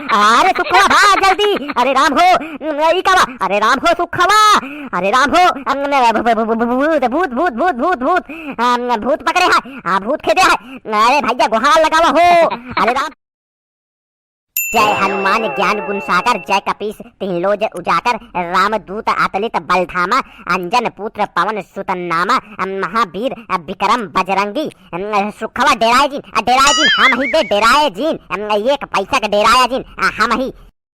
अरे सुखवा भाग जल्दी, अरे राम हो ई कावा, अरे राम हो सुखवा, अरे राम हो भूत भूत भूत भूत भूत भूत भूत पकड़े है, भूत खेदे है, अरे भैया गुहार लगावा हो, अरे राम। जय हनुमान ज्ञान गुण सागर, जय कपीस तिहलोज उजाकर, रामदूत अतुलित बलधामा, अंजन पुत्र पवन सुत नामा, महावीर विक्रम बजरंगी। सुखवा डेराए जिन हम ही दे डेराए जिन, एक पैसा का डेराया जिन हम ही।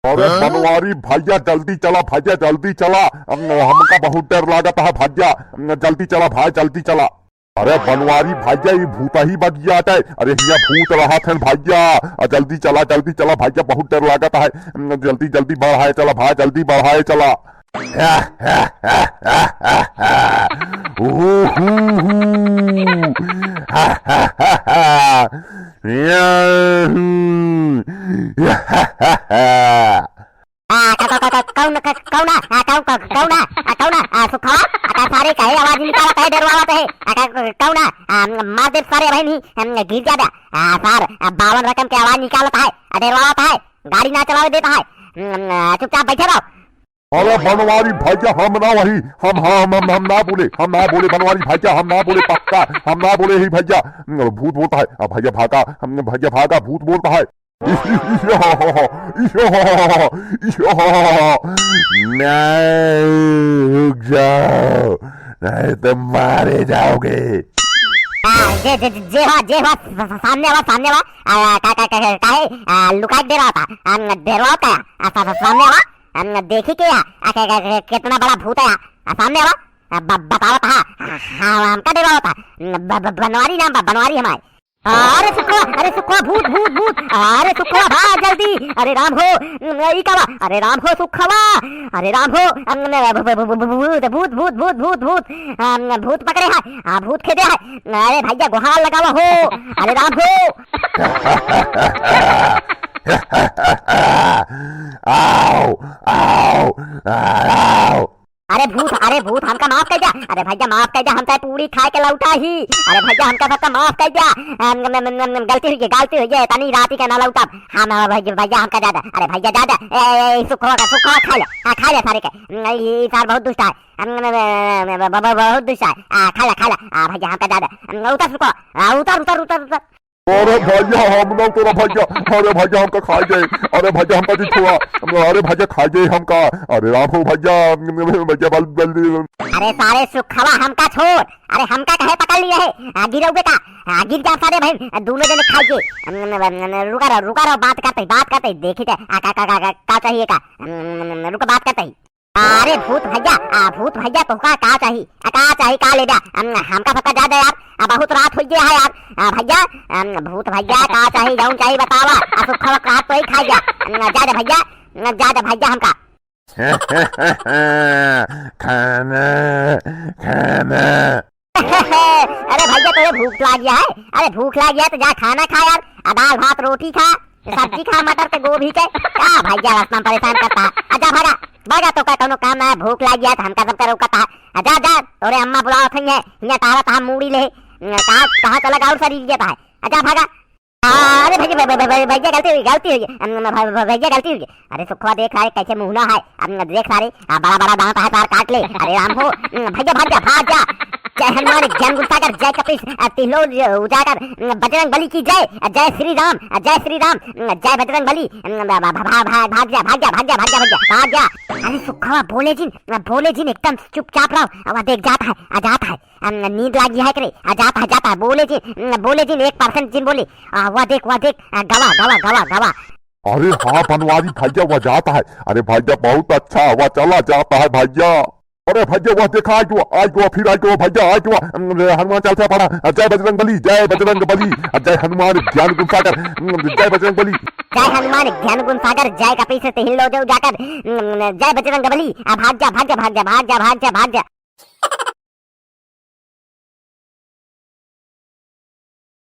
अरे बनवारी भैया जल्दी चला, भैया जल्दी चला, हमका बहुत डर लागत है भैया, जल्दी चला भाई जल्दी चला। अरे बनवारी भैया ये भूत ही बगिया है, अरे हिया भूत रहा था भैया, जल्दी चला भैया बहुत डर लागत है, जल्दी जल्दी बढ़ाए चला भाई जल्दी बढ़ाए चला। सुखवा सारे कहे आवाज निकाला कहे डरवावत है, कौना मार दे सारे बहनी गिर जा सार 52 रकम के आवाज निकालता है, डरवावत है, गाड़ी ना चलावे देता है, चुपचाप बैठे रहो। अरे बनवारी भैया हम ना वही हम ना बोले बनवारी भैया हम ना बोले, पक्का हम ना बोले ही भैया, भूत बोलता है भैया भागा भूत बोलता है। नहीं तो मारे जाओगे। जे सामने लुकाई दे रहा था, डरवा का सामने वाला देखी क्या कितना बड़ा भूत है सामने वाला बताओ था, हमका डरवा था बनवारी नाम बनवारी हमारे। अरे सुखवा भूत भूत भूत, अरे सुखवा भाग जल्दी, अरे राम हो ई कावा, अरे राम हो सुखवा, अरे राम हो भूत भूत भूत भूत भूत भूत भूत पकड़े है, भूत खेदे है, अरे भैया गुहार लगावा हो, अरे राम हो। आओ आओ आओ। अरे भूत हमका माफ कर जा, अरे भैया माफ कर जा, हम तो पूरी खा के लौटा ही, अरे भैया हमका सबका माफ कर जा, गलती हुई है तनी राती का ना लौटा हम भैया हमका ज्यादा, अरे भैया ज्यादा सुखवा खा ले सारे के, ये सार बहुत दुष्ट है, बहुत दुष्ट है, खा ला भैया हमका ज्यादा, उतर सुखवा उतर। अरे भैया हम लोग तेरा भैया, अरे भैया हमका खा गए, अरे भैया हमका जी छुआ, अरे भैया खा गए हमका, अरे राम हो भैया जल्दी। अरे सारे सुखवा हमका छोड़, अरे हमका कहे पकड़ लिए है, गिरोगे का गिर जा सारे बहन दोनों जने खाइए, रुका रहो बात करते देखी का चाहिए का, रुका बात करते। अरे भूत भैया तो का चाहिए का ले जा, हमका फक्का ज्यादा यार, बहुत रात हो गया है यार भैया, भूत भैया का चाहिए जाऊं चाहिए बतावा, सुखवा रात तो ही खा गया, ज्यादा भैया हमका। खाना अरे भैया तुझे भूख लग गया है, अरे भूख लग गया तो जा खाना खा यार, दाल भात रोटी खा, सब्जी खा मटर के गोभी के, क्या भैया रास्ता में परेशान करता है, आजा भागा तो का कोनो काम है, भूख लग गया तो हमका सबका रोकता है, जा तोरे अम्मा बुलाओ थे हिया तारा मूड़ी ले, कहाँ चला गाउर शरीर है, आजा भागा। अरे भैया गलती हुई भैया गलती हुई, अरे सुखवा देख रहा है कैसे मुहना है, देख सारे बड़ा दांत है तार काट ले, अरे राम हो भैया भाग जा। जय हनुमान ज्ञान गुण सागर, जय कपीस तिहलोज उजागर, बजरंग बली की जय, जय श्री राम जय बजरंग बली, भाग जा। अरे सुखवा बोले जिन एकदम चुपचाप रहो, वह देख जाता है, नींद लगी है करे, जाता है बोले जिन 1% जिन बोले, वह देख गवा। अरे हाँ बनवारी भैया वह जाता है, अरे भैया बहुत अच्छा वह चला जाता है भैया, अरे भैया वह देखा आज फिर भैया हनुमान चालीसा पढ़ा, जय बजरंग बली जय हनुमान ज्ञान गुण सागर, जय बजरंग बली, जय हनुमान ज्ञान गुण सागर, जय कपीस तिहलोज उजागर, जय बजरंग बली, भाग जा।